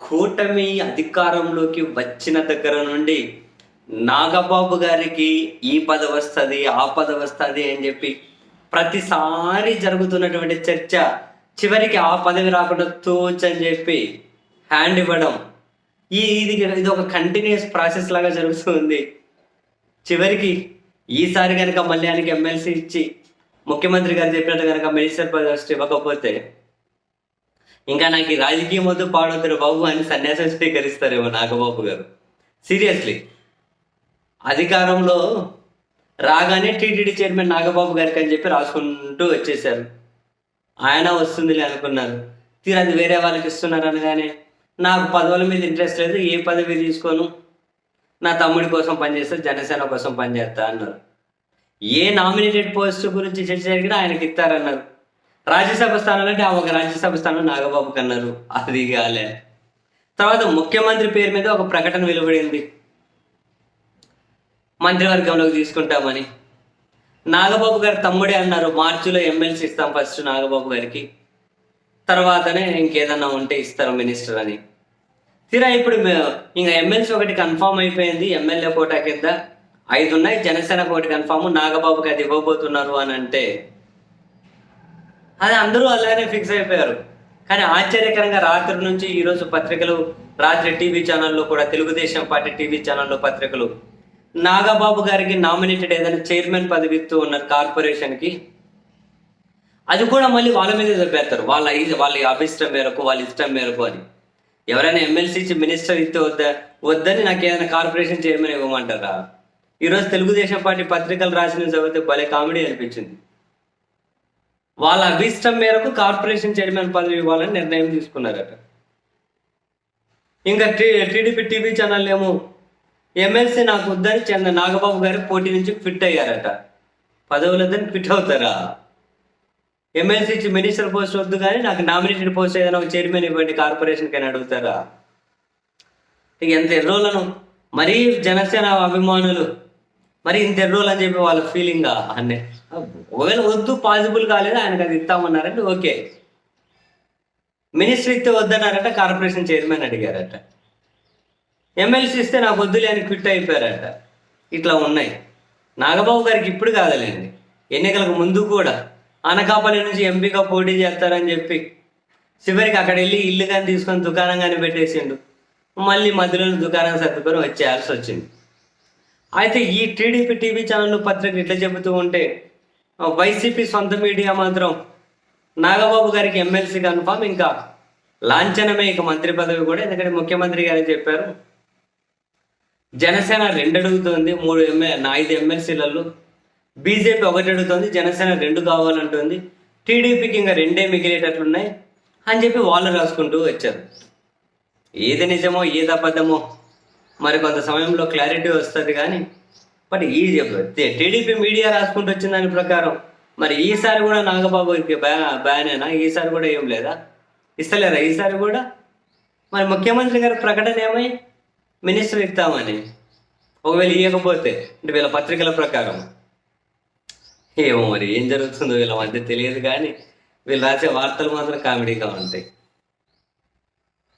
కూటమి అధికారంలోకి వచ్చిన దగ్గర నుండి నాగబాబు గారికి ఈ పదవి వస్తుంది, ఆ పదవి వస్తుంది అని చెప్పి ప్రతిసారి జరుగుతున్నటువంటి చర్చ చివరికి ఆ పదవి రాకుండా తోచని చెప్పి హ్యాండ్ ఇవ్వడం, ఇది ఒక కంటిన్యూస్ ప్రాసెస్ లాగా జరుగుతుంది. చివరికి ఈసారి కనుక మళ్ళీ ఆయనకి ఎమ్మెల్సీ ఇచ్చి ముఖ్యమంత్రి గారు చెప్పినట్టు కనుక మినిస్టర్ పదవి ఇవ్వకపోతే ఇంకా నాకు ఈ రాజకీయం వద్దు పాడొద్దు బాబు అని సన్యాసం స్వీకరిస్తారేమో నాగబాబు గారు. సీరియస్లీ అధికారంలో రాగానే టీటీడీ చైర్మన్ నాగబాబు గారికి అని చెప్పి రాసుకుంటూ వచ్చేసారు. ఆయన వస్తుందిలే అనుకున్నారు. తీరా అది వేరే వాళ్ళకి ఇస్తున్నారు అనగానే నాకు పదవుల మీద ఇంట్రెస్ట్ లేదు, ఏ పదవి తీసుకోను, నా తమ్ముడి కోసం పనిచేస్తా, జనసేన కోసం పనిచేస్తా అన్నారు. ఏ నామినేటెడ్ పోస్ట్ గురించి చర్చ జరిగినా ఆయనకి ఇస్తారన్నారు. రాజ్యసభ స్థానాలు అంటే ఆ ఒక రాజ్యసభ స్థానం నాగబాబుకి అన్నారు, అది కాలే. తర్వాత ముఖ్యమంత్రి పేరు మీద ఒక ప్రకటన వెలువడింది, మంత్రివర్గంలోకి తీసుకుంటామని. నాగబాబు గారు తమ్ముడే అన్నారు, మార్చిలో ఎమ్మెల్సీ ఇస్తాం ఫస్ట్ నాగబాబు గారికి, తర్వాతనే ఇంకేదన్నా ఉంటే ఇస్తారు మినిస్టర్ అని. తీరా ఇప్పుడు ఇంకా ఎమ్మెల్సీ ఒకటి కన్ఫామ్ అయిపోయింది, ఎమ్మెల్యే కోటా కింద 5 ఉన్నాయి, జనసేన కోటి కన్ఫామ్, నాగబాబుకి అది ఇవ్వబోతున్నారు అని అంటే అది అందరూ అలానే ఫిక్స్ అయిపోయారు. కానీ ఆశ్చర్యకరంగా రాత్రి నుంచి ఈరోజు పత్రికలు, రాత్రి టీవీ ఛానల్లో కూడా, తెలుగుదేశం పార్టీ టీవీ ఛానల్లో పత్రికలు నాగబాబు గారికి నామినేటెడ్ ఏదైనా చైర్మన్ పదవి ఇస్తూ ఉన్నారు కార్పొరేషన్కి. అది కూడా మళ్ళీ వాళ్ళ మీదే చెప్పేస్తారు, వాళ్ళ అభిష్టం మేరకు, వాళ్ళ ఇష్టం మేరకు అని. ఎవరైనా ఎమ్మెల్సీ ఇచ్చి మినిస్టర్ ఇస్తే వద్దని నాకు ఏదైనా కార్పొరేషన్ చైర్మన్ ఇవ్వమంటారా? ఈరోజు తెలుగుదేశం పార్టీ పత్రికలు రాసిన చదివితే భలే కామెడీ అనిపించింది. వాళ్ళ అభిష్టం మేరకు కార్పొరేషన్ చైర్మన్ పదవి ఇవ్వాలని నిర్ణయం తీసుకున్నారట. ఇంకా టీడీపీ టీవీ ఛానల్ ఏమో ఎమ్మెల్సీ నాకు వద్దని నాగబాబు గారి పోటీ నుంచి ఫిట్ అయ్యారట. పదవులు వద్దని ఫిట్ అవుతారా? ఎమ్మెల్సీ ఇచ్చి మినిస్టర్ పోస్ట్ వద్దు కానీ నాకు నామినేటెడ్ పోస్ట్ ఏదైనా ఒక చైర్మన్ ఇవ్వండి కార్పొరేషన్కి అని అడుగుతారా? ఇక ఎంత ఎర్రోలను, మరీ జనసేన అభిమానులు మరి ఇంత ఎర్రోలు అని చెప్పి వాళ్ళ ఫీలింగ్ అన్నీ. ఒకవేళ వద్దు పాసిబుల్ కాలేదు, ఆయనకు అది ఇస్తామన్నారంటే ఓకే. మినిస్టర్ ఇస్తే వద్దన్నారట, కార్పొరేషన్ చైర్మన్ అడిగారట. ఎమ్మెల్సీ ఇస్తే నాకు వద్దులే అని క్విట్ అయిపోయారట. ఇట్లా ఉన్నాయి. నాగబాబు గారికి ఇప్పుడు కాదలేండి, ఎన్నికలకు ముందు కూడా అనకాపల్లి నుంచి ఎంపీగా పోటీ చేస్తారని చెప్పి చివరికి అక్కడ వెళ్ళి ఇల్లు కానీ తీసుకొని దుకాణం కానీ పెట్టేసిండు. మళ్ళీ మధ్యలో దుకాణం సర్దుకొని వచ్చేయాల్సి వచ్చింది. అయితే ఈ టీడీపీ టీవీ ఛానల్ పత్రిక ఇట్లా చెబుతూ ఉంటే వైసీపీ సొంత మీడియా మాత్రం నాగబాబు గారికి ఎమ్మెల్సీ కన్ఫామ్, ఇంకా లాంఛనమే ఇక మంత్రి పదవి కూడా. ఎందుకంటే ముఖ్యమంత్రి గారు చెప్పారు, జనసేన 2 అడుగుతుంది, 5 ఎమ్మెల్సీలలో, బీజేపీ 1 అడుగుతుంది, జనసేన 2 కావాలంటుంది, టీడీపీకి ఇంకా 2 మిగిలేటట్లున్నాయి అని చెప్పి వాళ్ళు రాసుకుంటూ వచ్చారు. ఏది నిజమో ఏది అబద్ధమో మరి కొంత సమయంలో క్లారిటీ వస్తుంది. కానీ బట్ ఈ టీడీపీ మీడియా రాసుకుంటూ వచ్చిన దాని ప్రకారం మరి ఈసారి కూడా నాగబాబుకి బ్యానేనా? ఈసారి కూడా ఏం లేదా? ఇస్తలేరా ఈసారి కూడా? మరి ముఖ్యమంత్రి గారి ప్రకటన ఏమై మినిస్టర్ ఇస్తామని, ఒకవేళ ఇవ్వకపోతే అంటే వీళ్ళ పత్రికల ప్రకారం ఏమో మరి ఏం జరుగుతుందో వీళ్ళ మధ్య తెలియదు. కానీ వీళ్ళు రాసే వార్తలు మాత్రం కామెడీగా ఉంటాయి.